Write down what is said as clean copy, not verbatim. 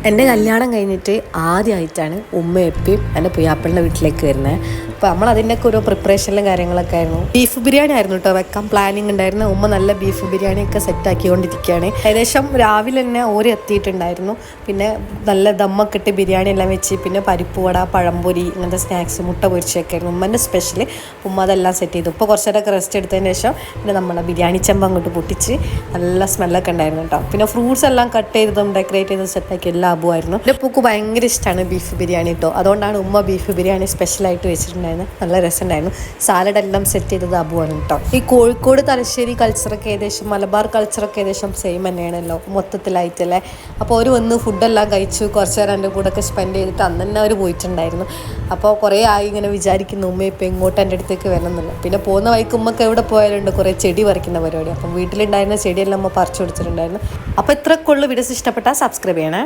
എൻ്റെ കല്യാണം കഴിഞ്ഞിട്ട് ആദ്യമായിട്ടാണ് ഉമ്മയും ഉപ്പയും എൻ്റെ പുയ്യാപ്പിളിൻ്റെ വീട്ടിലേക്ക് വരുന്നത്. അപ്പോൾ നമ്മൾ അതിൻ്റെയൊക്കെ ഓരോ പ്രിപ്പറേഷനിലും കാര്യങ്ങളൊക്കെ ആയിരുന്നു. ബീഫ് ബിരിയാണി ആയിരുന്നു കേട്ടോ വെക്കാൻ പ്ലാനിങ് ഉണ്ടായിരുന്നു. ഉമ്മ നല്ല ബീഫ് ബിരിയാണിയൊക്കെ സെറ്റാക്കിക്കൊണ്ടിരിക്കുകയാണ്. ഏകദേശം രാവിലെ തന്നെ ഓര് എത്തിയിട്ടുണ്ടായിരുന്നു. പിന്നെ നല്ല ദമ്മൊക്കെ ഇട്ട് ബിരിയാണി എല്ലാം വെച്ച് പിന്നെ പരിപ്പ് വട, പഴംപൊരി, ഇങ്ങനത്തെ സ്നാക്സ്, മുട്ട പൊരിച്ചൊക്കെ ആയിരുന്നു ഉമ്മൻ്റെ സ്പെഷ്യൽ. ഉമ്മ അതെല്ലാം സെറ്റ് ചെയ്തു. ഇപ്പോൾ കുറച്ച് നേരമൊക്കെ റെസ്റ്റ് എടുത്തതിന് ശേഷം പിന്നെ നമ്മളെ ബിരിയാണി ചെമ്പ് അങ്ങോട്ട് പൊട്ടിച്ച് നല്ല സ്മെല്ലൊക്കെ ഉണ്ടായിരുന്നു കേട്ടോ. പിന്നെ ഫ്രൂട്ട്സ് എല്ലാം കട്ട് ചെയ്തതും ഡെക്കറേറ്റ് ചെയ്ത് സെറ്റാക്കി എല്ലാം ആബുമായിരുന്നു. എൻ്റെ പൂക്ക് ഭയങ്കര ഇഷ്ടമാണ് ബീഫ് ബിരിയാണി കേട്ടോ. അതുകൊണ്ടാണ് ഉമ്മ ബീഫ് ബിരിയാണി സ്പെഷ്യലായിട്ട് വെച്ചിട്ടുണ്ടായിരുന്നത്. നല്ല രസമുണ്ടായിരുന്നു. സാലഡ് എല്ലാം സെറ്റ് ചെയ്തത് അബുവാണ് കേട്ടോ. ഈ കോഴിക്കോട് തലശ്ശേരി കൾച്ചറൊക്കെ ഏകദേശം മലബാർ കൾച്ചറൊക്കെ ഏകദേശം സെയിം തന്നെയാണല്ലോ മൊത്തത്തിലായിട്ടല്ലേ. അപ്പോൾ അവർ വന്ന് ഫുഡെല്ലാം കഴിച്ചു കുറച്ച് നേരം എൻ്റെ കൂടെ ഒക്കെ സ്പെൻഡ് ചെയ്തിട്ട് അന്ന് തന്നെ അവർ പോയിട്ടുണ്ടായിരുന്നു. അപ്പോൾ കുറേ ആയി ഇങ്ങനെ വിചാരിക്കുന്നു ഉമ്മ ഇപ്പം ഇങ്ങോട്ട് എൻ്റെ അടുത്തേക്ക് വരണമെന്നില്ല. പിന്നെ പോകുന്ന വഴിക്ക് ഉമ്മക്ക് എവിടെ പോയാലുണ്ട് കുറേ ചെടി പറിക്കുന്ന പരിപാടി. അപ്പം വീട്ടിലുണ്ടായിരുന്ന ചെടിയെല്ലാം അമ്മ പറിച്ചു കൊടുത്തിട്ടുണ്ടായിരുന്നു. അപ്പോൾ ഇത്രയൊക്കെ ഉള്ളു. വീഡിയോസ് ഇഷ്ടപ്പെട്ടാൽ സബ്സ്ക്രൈബ് ചെയ്യണേ.